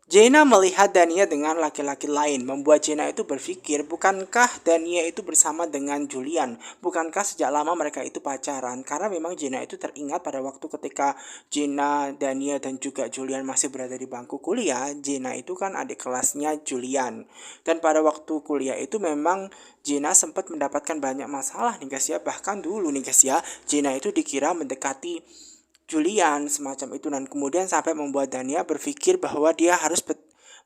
Jaina melihat Dania dengan laki-laki lain, membuat Jaina itu berpikir, bukankah Dania itu bersama dengan Julian? Bukankah sejak lama mereka itu pacaran? Karena memang Jaina itu teringat pada waktu ketika Jaina, Dania, dan juga Julian masih berada di bangku kuliah. Jaina itu kan adik kelasnya Julian. Dan pada waktu kuliah itu memang Jaina sempat mendapatkan banyak masalah nih guys ya. Bahkan dulu nih guys ya, Jaina itu dikira mendekati Julian semacam itu, dan kemudian sampai membuat Dania berpikir bahwa dia harus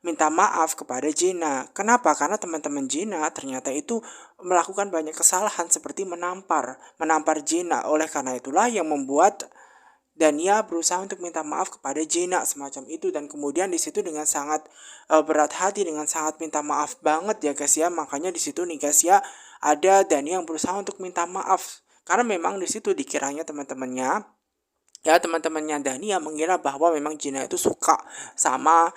minta maaf kepada Gina. Kenapa? Karena teman-teman Gina ternyata itu melakukan banyak kesalahan seperti menampar Gina. Oleh karena itulah yang membuat Dania berusaha untuk minta maaf kepada Gina semacam itu, dan kemudian di situ dengan sangat berat hati, dengan sangat minta maaf banget ya guys ya. Makanya di situ nih guys ya, ada Dania yang berusaha untuk minta maaf karena memang di situ dikiranya teman-temannya Dania mengira bahwa memang Gina itu suka sama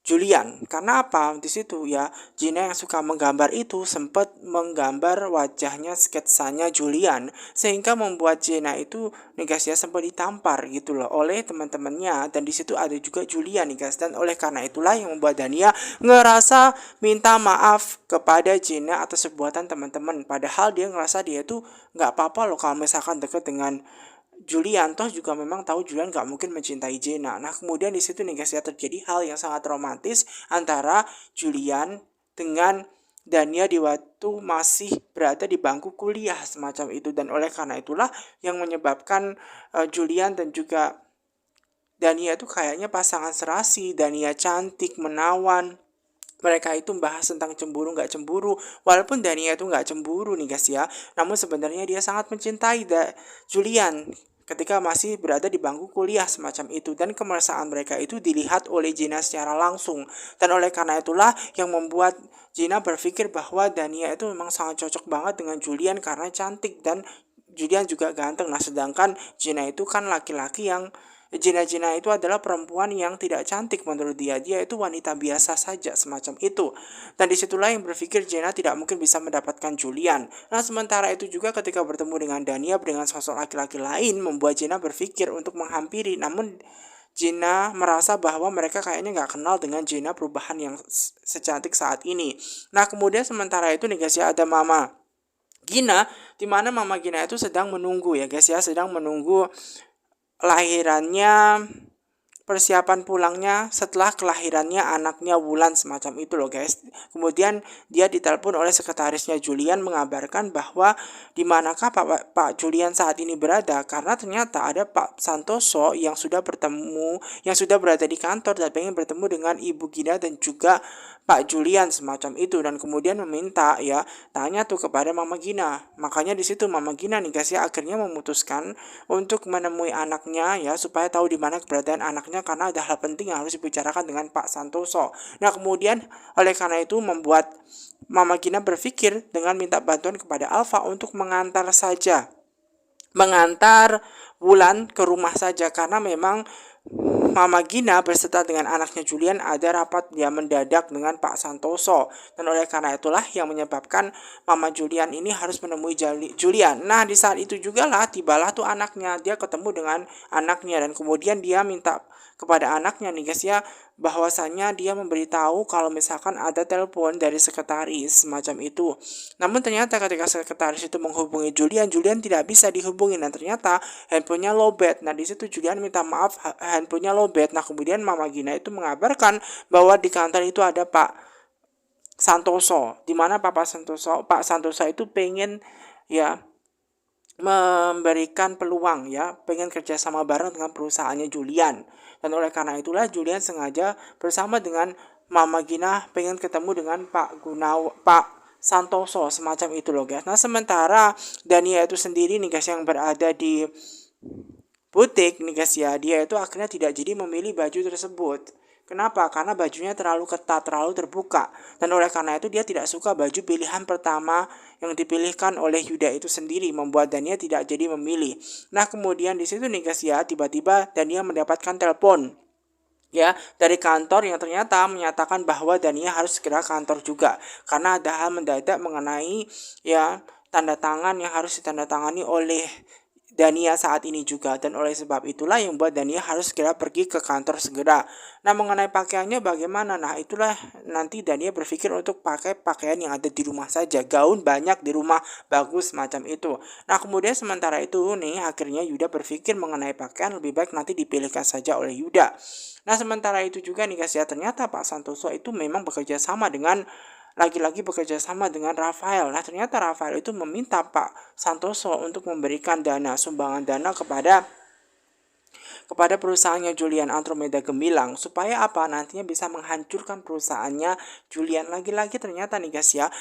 Julian. Karena apa? Di situ ya, Gina yang suka menggambar itu sempat menggambar wajahnya, sketsanya Julian, sehingga membuat Gina itu nih guys ya sempat ditampar gitu loh oleh teman-temannya, dan di situ ada juga Julian nih guys, dan oleh karena itulah yang membuat Dania ngerasa minta maaf kepada Gina atas perbuatan teman-teman, padahal dia ngerasa dia itu nggak apa-apa loh kalau misalkan deket dengan Julian, toh juga memang tahu Julian gak mungkin mencintai Jenna. Nah kemudian di situ nih guys ya, terjadi hal yang sangat romantis antara Julian dengan Dania di waktu masih berada di bangku kuliah semacam itu, dan oleh karena itulah yang menyebabkan Julian dan juga Dania itu kayaknya pasangan serasi. Dania cantik, menawan, mereka itu membahas tentang cemburu nggak cemburu, walaupun Dania itu nggak cemburu nih guys ya, namun sebenarnya dia sangat mencintai Julian ketika masih berada di bangku kuliah semacam itu, dan kemesraan mereka itu dilihat oleh Gina secara langsung, dan oleh karena itulah yang membuat Gina berpikir bahwa Dania itu memang sangat cocok banget dengan Julian karena cantik dan Julian juga ganteng. Nah sedangkan Gina itu kan laki-laki yang Gina itu adalah perempuan yang tidak cantik menurut dia. Dia itu wanita biasa saja semacam itu. Dan disitulah yang berpikir Gina tidak mungkin bisa mendapatkan Julian. Nah sementara itu juga ketika bertemu dengan Dania dengan sosok laki-laki lain membuat Gina berpikir untuk menghampiri. Namun Gina merasa bahwa mereka kayaknya nggak kenal dengan Gina perubahan yang secantik saat ini. Nah kemudian sementara itu nih guys ya, ada Mama Gina, di mana Mama Gina itu sedang menunggu ya guys ya, sedang menunggu lahirannya, persiapan pulangnya setelah kelahirannya anaknya Wulan semacam itu loh guys. Kemudian dia ditelepon oleh sekretarisnya Julian mengabarkan bahwa di manakah Pak Julian saat ini berada, karena ternyata ada Pak Santoso yang sudah berada di kantor dan pengen bertemu dengan Ibu Gina dan juga Pak Julian semacam itu, dan kemudian meminta ya tanya tuh kepada Mama Gina. Makanya di situ Mama Gina nih guys ya akhirnya memutuskan untuk menemui anaknya ya supaya tahu di mana keberadaan anaknya, karena ada hal penting yang harus dibicarakan dengan Pak Santoso. Nah kemudian oleh karena itu membuat Mama Gina berpikir dengan minta bantuan kepada Alfa untuk mengantar Wulan ke rumah saja, karena memang Mama Gina berserta dengan anaknya Julian ada rapat dia mendadak dengan Pak Santoso, dan oleh karena itulah yang menyebabkan Mama Julian ini harus menemui Julian. Nah di saat itu juga lah tibalah tuh anaknya, dia ketemu dengan anaknya dan kemudian dia minta kepada anaknya nih guys ya, bahwasannya dia memberitahu kalau misalkan ada telepon dari sekretaris semacam itu. Namun ternyata ketika sekretaris itu menghubungi Julian, Julian tidak bisa dihubungi dan ternyata handphonenya lowbat. Nah di situ Julian minta maaf, handphonenya lowbat. Nah kemudian Mama Gina itu mengabarkan bahwa di kantor itu ada Pak Santoso, di mana Pak Santoso itu pengen ya memberikan peluang ya, pengen kerjasama bareng dengan perusahaannya Julian, dan oleh karena itulah Julian sengaja bersama dengan Mama Gina pengen ketemu dengan Pak Santoso semacam itu loh guys. Nah sementara Dania itu sendiri nih guys yang berada di butik nih guys ya, dia itu akhirnya tidak jadi memilih baju tersebut. Kenapa? Karena bajunya terlalu ketat, terlalu terbuka. Dan oleh karena itu dia tidak suka baju pilihan pertama yang dipilihkan oleh Yuda itu sendiri, membuat Dania tidak jadi memilih. Nah kemudian di situ nih guys ya, tiba-tiba Dania mendapatkan telepon ya dari kantor yang ternyata menyatakan bahwa Dania harus segera kantor juga karena ada hal mendadak mengenai ya tanda tangan yang harus ditandatangani oleh Dania saat ini juga, dan oleh sebab itulah yang membuat Dania harus segera pergi ke kantor segera. Nah, mengenai pakaiannya bagaimana? Nah, itulah nanti Dania berpikir untuk pakai pakaian yang ada di rumah saja, gaun banyak di rumah, bagus macam itu. Nah, kemudian sementara itu nih akhirnya Yuda berpikir mengenai pakaian lebih baik nanti dipilihkan saja oleh Yuda. Nah, sementara itu juga nih guys ya, ternyata Pak Santoso itu memang bekerja sama dengan lagi-lagi bekerja sama dengan Rafael. Nah, ternyata Rafael itu meminta Pak Santoso untuk memberikan sumbangan dana kepada perusahaannya Julian Andromeda Gemilang, supaya apa, nantinya bisa menghancurkan perusahaannya Julian. Lagi-lagi ternyata nih guys ya,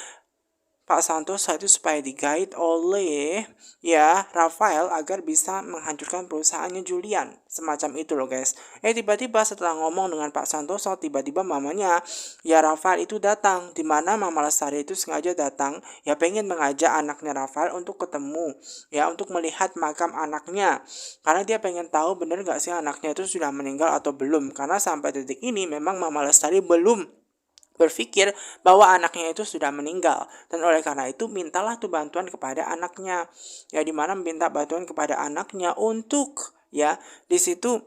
Pak Santoso itu supaya digait oleh Rafael agar bisa menghancurkan perusahaannya Julian. Semacam itu loh guys. Tiba-tiba setelah ngomong dengan Pak Santoso, tiba-tiba mamanya Rafael itu datang. Dimana Mama Lestari itu sengaja datang pengen mengajak anaknya Rafael untuk ketemu, untuk melihat makam anaknya. Karena dia pengen tahu bener gak sih anaknya itu sudah meninggal atau belum. Karena sampai detik ini memang Mama Lestari belum berpikir bahwa anaknya itu sudah meninggal, dan oleh karena itu mintalah tuh bantuan kepada anaknya, dimana minta bantuan kepada anaknya untuk di situ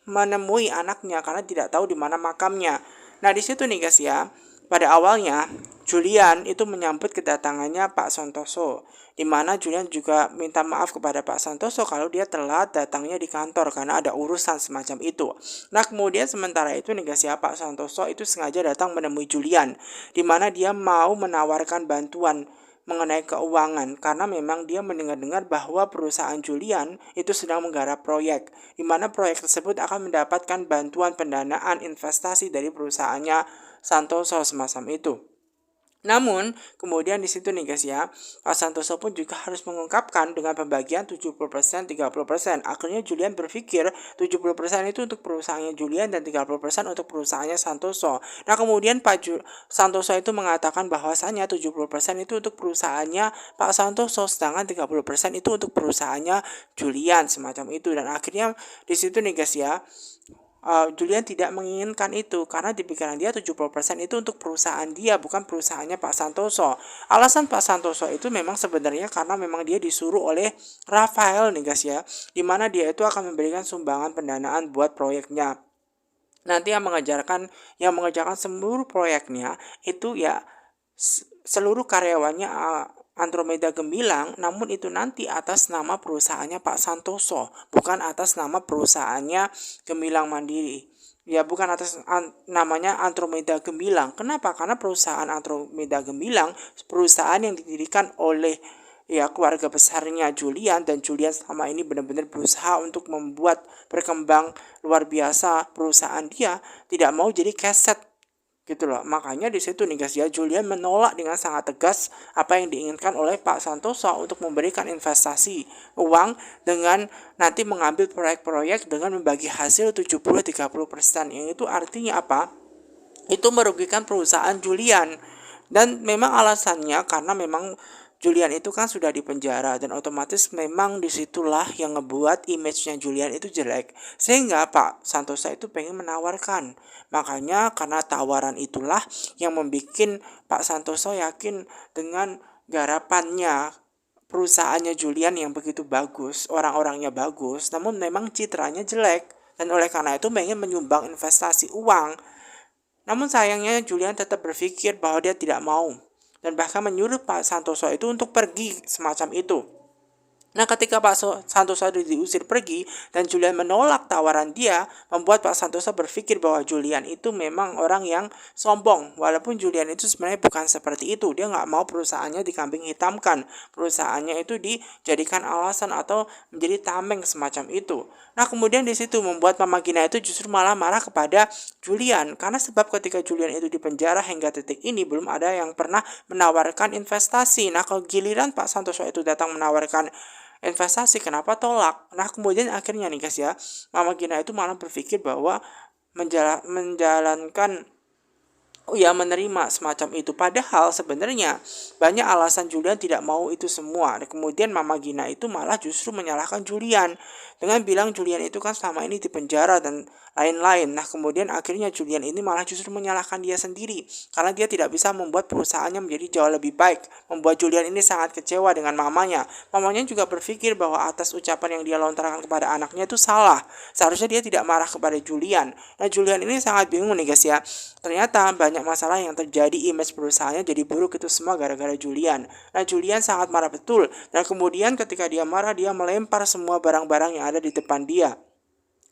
menemui anaknya karena tidak tahu di mana makamnya. Nah, di situ nih guys ya, pada awalnya Julian itu menyambut kedatangannya Pak Santoso, di mana Julian juga minta maaf kepada Pak Santoso kalau dia telat datangnya di kantor karena ada urusan semacam itu. Nah, kemudian sementara itu nih guys ya, Pak Santoso itu sengaja datang menemui Julian, di mana dia mau menawarkan bantuan mengenai keuangan karena memang dia mendengar-dengar bahwa perusahaan Julian itu sedang menggarap proyek, di mana proyek tersebut akan mendapatkan bantuan pendanaan investasi dari perusahaannya Santoso semacam itu. Namun, kemudian di situ nih guys ya, Pak Santoso pun juga harus mengungkapkan dengan pembagian 70%, 30%. Akhirnya Julian berpikir 70% itu untuk perusahaannya Julian dan 30% untuk perusahaannya Santoso. Nah, kemudian Santoso itu mengatakan bahwasannya 70% itu untuk perusahaannya Pak Santoso, sedangkan 30% itu untuk perusahaannya Julian semacam itu. Dan akhirnya di situ nih guys ya, Julian tidak menginginkan itu karena di pikiran dia 70% itu untuk perusahaan dia, bukan perusahaannya Pak Santoso. Alasan Pak Santoso itu memang sebenarnya karena memang dia disuruh oleh Rafael nih guys ya, dimana dia itu akan memberikan sumbangan pendanaan buat proyeknya. Nanti yang mengerjakan seluruh proyeknya itu seluruh karyawannya Andromeda Gemilang, namun itu nanti atas nama perusahaannya Pak Santoso, bukan atas nama perusahaannya Gemilang Mandiri. Bukan atas namanya Andromeda Gemilang. Kenapa? Karena perusahaan Andromeda Gemilang perusahaan yang didirikan oleh keluarga besarnya Julian, dan Julian selama ini benar-benar berusaha untuk membuat berkembang luar biasa perusahaan dia, tidak mau jadi keset gitu loh. Makanya di situ nih guys ya, Julian menolak dengan sangat tegas apa yang diinginkan oleh Pak Santoso untuk memberikan investasi uang dengan nanti mengambil proyek-proyek dengan membagi hasil 70-30%. Yang itu artinya apa? Itu merugikan perusahaan Julian. Dan memang alasannya karena memang Julian itu kan sudah di penjara, dan otomatis memang disitulah yang ngebuat image-nya Julian itu jelek, sehingga Pak Santoso itu pengen menawarkan. Makanya karena tawaran itulah yang membuat Pak Santoso yakin dengan garapannya perusahaannya Julian yang begitu bagus, orang-orangnya bagus, namun memang citranya jelek, dan oleh karena itu pengen menyumbang investasi uang. Namun sayangnya Julian tetap berpikir bahwa dia tidak mau, dan bahkan menyuruh Pak Santoso itu untuk pergi semacam itu. Nah, ketika Pak Santoso diusir pergi dan Julian menolak tawaran dia, membuat Pak Santoso berpikir bahwa Julian itu memang orang yang sombong. Walaupun Julian itu sebenarnya bukan seperti itu. Dia nggak mau perusahaannya dikambing hitamkan. Perusahaannya itu dijadikan alasan atau menjadi tameng semacam itu. Nah, kemudian di situ membuat Mama Gina itu justru malah marah kepada Julian. Karena sebab ketika Julian itu dipenjara hingga titik ini belum ada yang pernah menawarkan investasi. Nah, kalau giliran Pak Santoso itu datang menawarkan investasi, kenapa tolak? Nah, kemudian akhirnya nih guys ya, Mama Gina itu malah berpikir bahwa menjalankan menerima semacam itu. Padahal sebenarnya banyak alasan Julian tidak mau itu semua. Dan kemudian Mama Gina itu malah justru menyalahkan Julian dengan bilang Julian itu kan selama ini di penjara dan lain-lain. Nah kemudian akhirnya Julian ini malah justru menyalahkan dia sendiri karena dia tidak bisa membuat perusahaannya menjadi jauh lebih baik. Membuat Julian ini sangat kecewa dengan mamanya. Mamanya juga berpikir bahwa atas ucapan yang dia lontarkan kepada anaknya itu salah. Seharusnya dia tidak marah kepada Julian. Nah Julian ini sangat bingung nih guys ya. Ternyata banyak masalah yang terjadi, image perusahaannya jadi buruk itu semua gara-gara Julian. Nah Julian sangat marah betul. Dan kemudian ketika dia marah, dia melempar semua barang-barang yang ada di depan dia,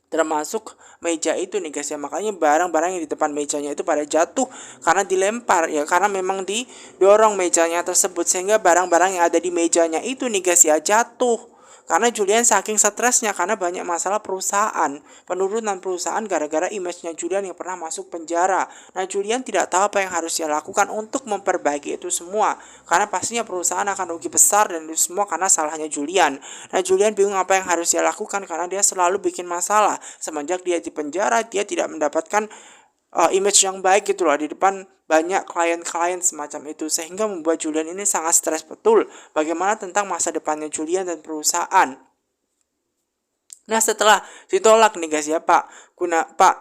termasuk meja itu nih guys ya. Makanya barang-barang yang di depan mejanya itu pada jatuh karena dilempar ya, karena memang didorong mejanya tersebut, sehingga barang-barang yang ada di mejanya itu nih guys ya jatuh. Karena Julian saking stresnya karena banyak masalah perusahaan, penurunan perusahaan gara-gara image-nya Julian yang pernah masuk penjara. Nah Julian tidak tahu apa yang harus dia lakukan untuk memperbaiki itu semua, karena pastinya perusahaan akan rugi besar dan itu semua karena salahnya Julian. Nah Julian bingung apa yang harus dia lakukan karena dia selalu bikin masalah. Semenjak dia di penjara, dia tidak mendapatkan image yang baik gitu loh di depan banyak klien-klien semacam itu, sehingga membuat Julian ini sangat stres betul bagaimana tentang masa depannya Julian dan perusahaan. Nah setelah ditolak nih guys ya, Pak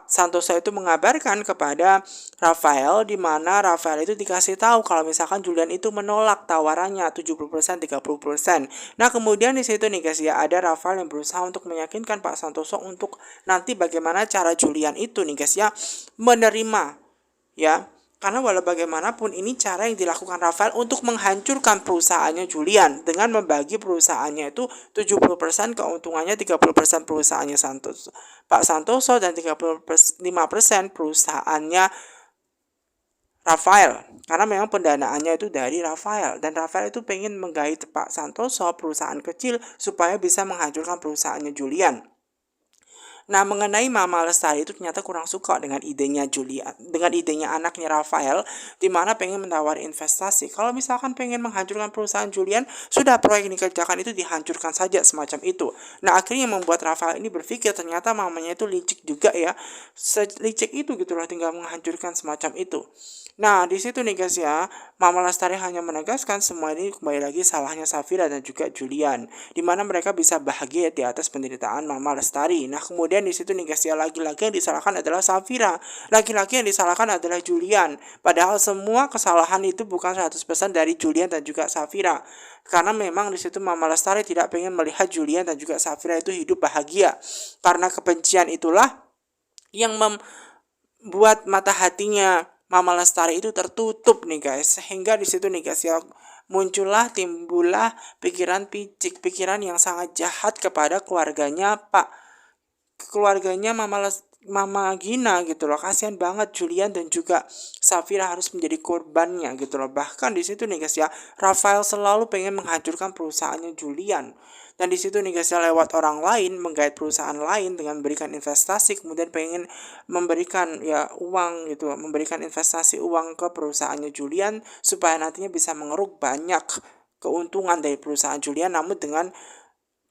Santoso itu mengabarkan kepada Rafael, di mana Rafael itu dikasih tahu kalau misalkan Julian itu menolak tawarannya 70% 30%. Nah kemudian di situ nih guys ya, ada Rafael yang berusaha untuk meyakinkan Pak Santoso untuk nanti bagaimana cara Julian itu nih guys ya menerima ya. Karena walau bagaimanapun ini cara yang dilakukan Rafael untuk menghancurkan perusahaannya Julian dengan membagi perusahaannya itu 70% keuntungannya, 30% perusahaannya Pak Santoso dan 35% perusahaannya Rafael. Karena memang pendanaannya itu dari Rafael, dan Rafael itu pengen menggait Pak Santoso, perusahaan kecil, supaya bisa menghancurkan perusahaannya Julian. Nah mengenai Mama Lestari itu ternyata kurang suka dengan idenya Julian, dengan idenya anaknya Rafael, di mana pengen mentawari investasi. Kalau misalkan pengen menghancurkan perusahaan Julian, sudah proyek yang dikerjakan itu dihancurkan saja semacam itu. Nah akhirnya membuat Rafael ini berpikir ternyata mamanya itu licik juga ya, selicik itu gitu loh, tinggal menghancurkan semacam itu. Nah di situ nih guys ya, Mama Lestari hanya menegaskan semua ini kembali lagi salahnya Safira dan juga Julian, di mana mereka bisa bahagia di atas penderitaan Mama Lestari. Nah kemudian di situ nih guys ya, laki-laki yang disalahkan adalah Safira, laki-laki yang disalahkan adalah Julian. Padahal semua kesalahan itu bukan 100% dari Julian dan juga Safira. Karena memang di situ Mama Lestari tidak pengen melihat Julian dan juga Safira itu hidup bahagia. Karena kebencian itulah yang membuat mata hatinya Mama Lestari itu tertutup nih guys, sehingga di situ nih guys ya timbullah pikiran picik, pikiran yang sangat jahat kepada keluarganya Mama Gina gitu loh. Kasihan banget Julian dan juga Safira harus menjadi korbannya gitu loh. Bahkan di situ nih guys ya, Rafael selalu pengen menghancurkan perusahaannya Julian. Dan di situ nih guys ya, lewat orang lain menggait perusahaan lain dengan memberikan investasi, kemudian pengen memberikan ya uang gitu, memberikan investasi uang ke perusahaannya Julian supaya nantinya bisa mengeruk banyak keuntungan dari perusahaan Julian, namun dengan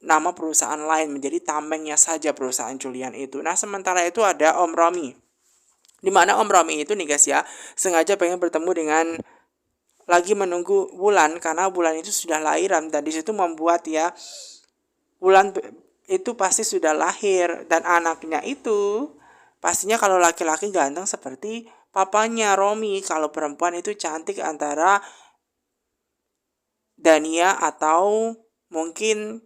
nama perusahaan lain, menjadi tamengnya saja perusahaan Julian itu. Nah sementara itu ada Om Romi, di mana Om Romi itu nih guys ya sengaja pengen bertemu dengan, lagi menunggu Wulan karena Wulan itu sudah lahiran, dan di situ membuat ya Wulan itu pasti sudah lahir, dan anaknya itu pastinya kalau laki-laki ganteng seperti papanya Romi, kalau perempuan itu cantik antara Dania atau mungkin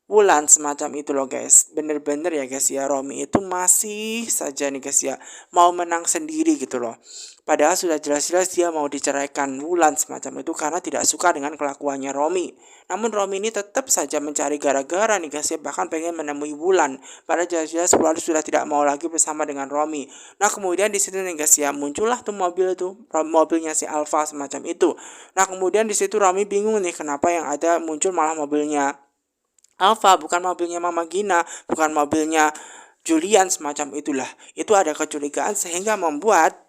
Wulan, semacam itu loh guys. Bener-bener ya guys ya, Romi itu masih saja nih guys ya mau menang sendiri gitu loh. Padahal sudah jelas-jelas dia mau diceraikan Wulan semacam itu karena tidak suka dengan kelakuannya Romi. Namun Romi ini tetap saja mencari gara-gara nih guys ya, bahkan pengen menemui Wulan. Padahal jelas-jelas Wulan sudah tidak mau lagi bersama dengan Romi. Nah kemudian di situ nih guys ya muncullah tuh mobilnya si Alfa semacam itu. Nah kemudian di situ Romi bingung nih kenapa yang ada muncul malah mobilnya Alfa, bukan mobilnya Mama Gina, bukan mobilnya Julian, semacam itulah. Itu ada kecurigaan sehingga membuat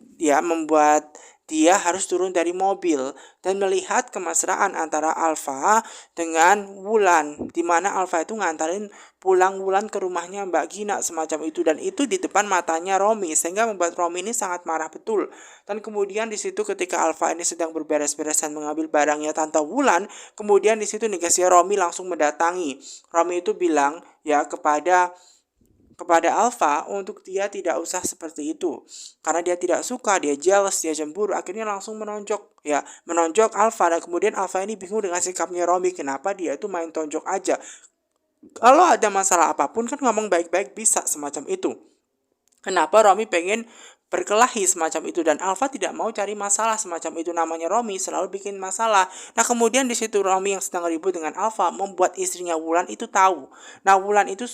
dia harus turun dari mobil dan melihat kemesraan antara Alfa dengan Wulan, di mana Alfa itu ngantarin pulang Wulan ke rumahnya Mbak Gina semacam itu, dan itu di depan matanya Romi, sehingga membuat Romi ini sangat marah betul. Dan kemudian di situ ketika Alfa ini sedang berberes-beres dan mengambil barangnya Tante Wulan, kemudian di situ nih guys ya Romi langsung mendatangi. Romi itu bilang ya kepada kepada Alpha untuk dia tidak usah seperti itu. Karena dia tidak suka, dia jealous, dia cemburu, akhirnya langsung menonjok Alpha. Dan kemudian Alpha ini bingung dengan sikapnya Romy, kenapa dia itu main tonjok aja. Kalau ada masalah apapun kan ngomong baik-baik bisa semacam itu. Kenapa Romy pengen berkelahi semacam itu, dan Alpha tidak mau cari masalah semacam itu, namanya Romy selalu bikin masalah. Nah kemudian di situ Romy yang sedang ribut dengan Alpha membuat istrinya Wulan itu tahu. Nah Wulan itu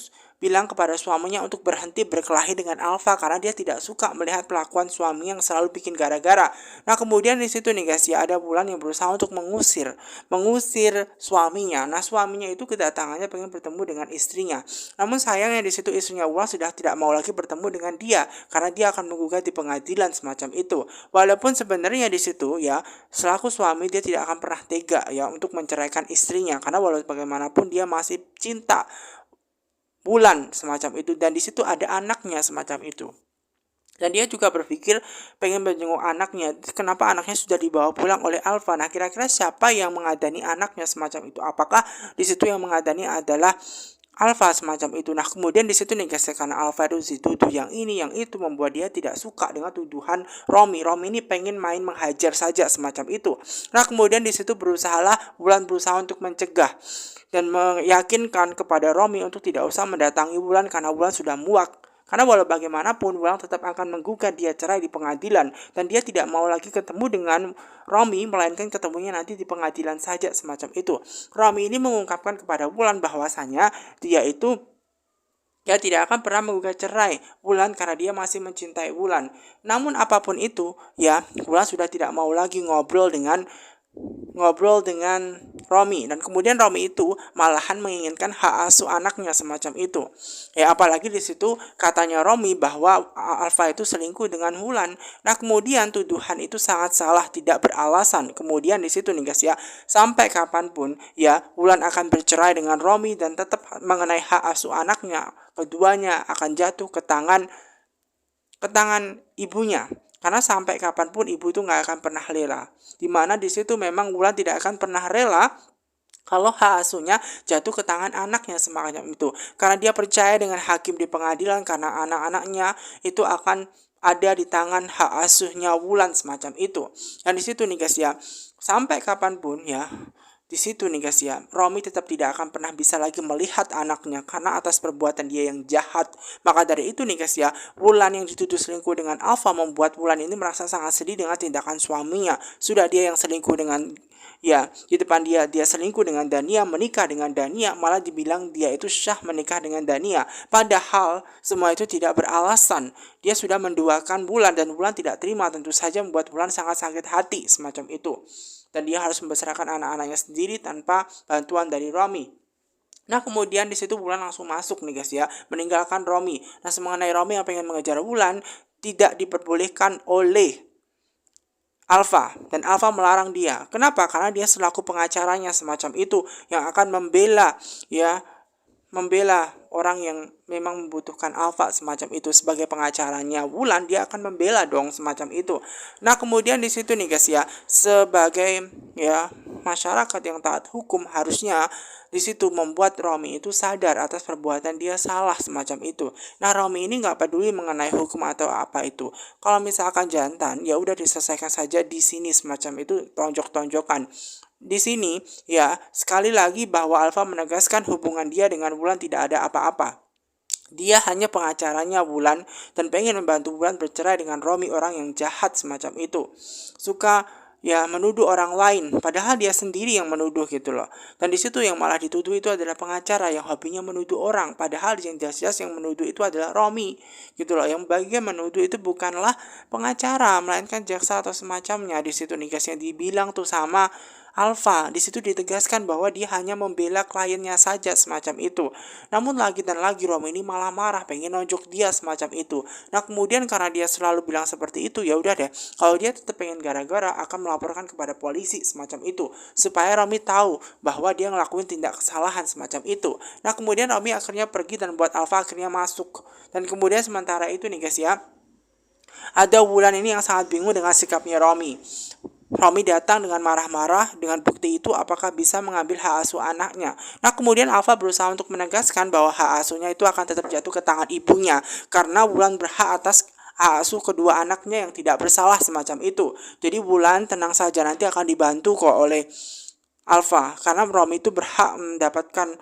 bilang kepada suaminya untuk berhenti berkelahi dengan Alpha karena dia tidak suka melihat pelakuan suami yang selalu bikin gara-gara. Nah kemudian di situ nih guys ya, ada Wulan yang berusaha untuk mengusir suaminya. Nah suaminya itu kedatangannya pengen bertemu dengan istrinya. Namun sayangnya di situ istrinya Wulan sudah tidak mau lagi bertemu dengan dia karena dia akan menggugat di pengadilan semacam itu. Walaupun sebenarnya di situ ya selaku suami dia tidak akan pernah tega ya untuk menceraikan istrinya karena walaupun bagaimanapun dia masih cinta Wulan semacam itu, dan di situ ada anaknya semacam itu. Dan dia juga berpikir pengen menjenguk anaknya. Kenapa anaknya sudah dibawa pulang oleh Alpha? Nah, kira-kira siapa yang mengadani anaknya semacam itu? Apakah di situ yang mengadani adalah Alpha semacam itu? Nah, kemudian di situ nih guys, karena Alpha itu dituduh yang ini, yang itu, membuat dia tidak suka dengan tuduhan Romy. Romy ini pengen main menghajar saja semacam itu. Nah, kemudian di situ Wulan berusaha untuk mencegah dan meyakinkan kepada Romy untuk tidak usah mendatangi Wulan karena Wulan sudah muak. Karena walau bagaimanapun Wulan tetap akan menggugat dia cerai di pengadilan, dan dia tidak mau lagi ketemu dengan Romy, melainkan ketemunya nanti di pengadilan saja semacam itu. Romy ini mengungkapkan kepada Wulan bahwasanya dia tidak akan pernah menggugat cerai Wulan karena dia masih mencintai Wulan. Namun apapun itu ya, Wulan sudah tidak mau lagi ngobrol dengan Romy, dan kemudian Romy itu malahan menginginkan hak asuh anaknya semacam itu. Ya apalagi di situ katanya Romy bahwa Alpha itu selingkuh dengan Wulan. Nah kemudian tuduhan itu sangat salah, tidak beralasan. Kemudian di situ nih guys ya, sampai kapanpun ya Wulan akan bercerai dengan Romy dan tetap mengenai hak asuh anaknya, keduanya akan jatuh ke tangan ibunya. Karena sampai kapanpun ibu itu nggak akan pernah rela. Dimana di situ memang Wulan tidak akan pernah rela kalau hak asuhnya jatuh ke tangan anaknya semacam itu. Karena dia percaya dengan hakim di pengadilan karena anak-anaknya itu akan ada di tangan hak asuhnya Wulan semacam itu. Dan di situ nih guys ya, sampai kapanpun ya, di situ nih guys ya, Romy tetap tidak akan pernah bisa lagi melihat anaknya karena atas perbuatan dia yang jahat. Maka dari itu nih guys ya, Wulan yang dituduh selingkuh dengan Alpha membuat Wulan ini merasa sangat sedih dengan tindakan suaminya. Sudah dia yang selingkuh dengan di depan dia selingkuh dengan Dania, menikah dengan Dania, malah dibilang dia itu syah menikah dengan Dania. Padahal semua itu tidak beralasan. Dia sudah menduakan Wulan dan Wulan tidak terima, tentu saja membuat Wulan sangat sakit hati semacam itu. Dan dia harus membesarkan anak-anaknya sendiri tanpa bantuan dari Romy. Nah kemudian di situ Wulan langsung masuk nih guys ya, meninggalkan Romy. Nah mengenai Romy yang pengen mengejar Wulan, tidak diperbolehkan oleh Alpha, dan Alpha melarang dia. Kenapa? Karena dia selaku pengacaranya semacam itu yang akan membela orang yang memang membutuhkan Alpha semacam itu sebagai pengacaranya Wulan, dia akan membela dong semacam itu. Nah kemudian di situ nih guys ya, sebagai masyarakat yang taat hukum harusnya di situ membuat Romy itu sadar atas perbuatan dia salah semacam itu. Nah Romy ini nggak peduli mengenai hukum atau apa itu. Kalau misalkan jantan ya udah diselesaikan saja di sini semacam itu, tonjok-tonjokan. Di sini ya sekali lagi bahwa Alpha menegaskan hubungan dia dengan Wulan tidak ada apa-apa. Dia hanya pengacaranya Wulan dan pengen membantu Wulan bercerai dengan Romy, orang yang jahat semacam itu. Suka menuduh orang lain padahal dia sendiri yang menuduh gitu loh. Dan di situ yang malah dituduh itu adalah pengacara yang hobinya menuduh orang, padahal yang jelas-jelas yang menuduh itu adalah Romy gitu loh. Yang bagian menuduh itu bukanlah pengacara melainkan jaksa atau semacamnya. Di situ nih guys yang dibilang tuh sama Alpha, di situ ditegaskan bahwa dia hanya membela kliennya saja semacam itu. Namun lagi dan lagi Romy ini malah marah, pengen nonjok dia semacam itu. Nah kemudian karena dia selalu bilang seperti itu, ya udah deh, kalau dia tetap pengen gara-gara akan melaporkan kepada polisi semacam itu, supaya Romy tahu bahwa dia ngelakuin tindak kesalahan semacam itu. Nah kemudian Romy akhirnya pergi dan buat Alpha akhirnya masuk. Dan kemudian sementara itu nih guys ya, ada Wulan ini yang sangat bingung dengan sikapnya Romy. Romi datang dengan marah-marah. Dengan bukti itu apakah bisa mengambil hak asuh anaknya? Nah, kemudian Alfa berusaha untuk menegaskan bahwa hak asuhnya itu akan tetap jatuh ke tangan ibunya karena Wulan berhak atas hak asuh kedua anaknya yang tidak bersalah semacam itu. Jadi Wulan tenang saja, nanti akan dibantu kok oleh Alfa karena Romi itu berhak mendapatkan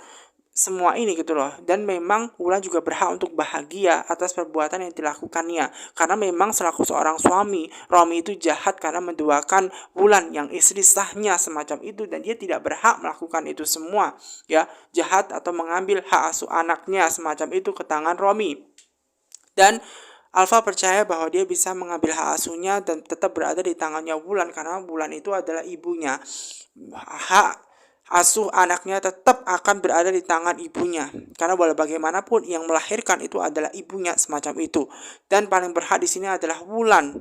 semua ini gitu loh. Dan memang Wulan juga berhak untuk bahagia atas perbuatan yang dilakukannya karena memang selaku seorang suami Romi itu jahat karena menduakan Wulan yang istri sahnya semacam itu, dan dia tidak berhak melakukan itu semua ya, jahat atau mengambil hak asuh anaknya semacam itu ke tangan Romi. Dan Alfa percaya bahwa dia bisa mengambil hak asuhnya dan tetap berada di tangannya Wulan karena Wulan itu adalah ibunya. Hak asuh anaknya tetap akan berada di tangan ibunya karena walau bagaimanapun yang melahirkan itu adalah ibunya semacam itu. Dan paling berhak di sini adalah Wulan.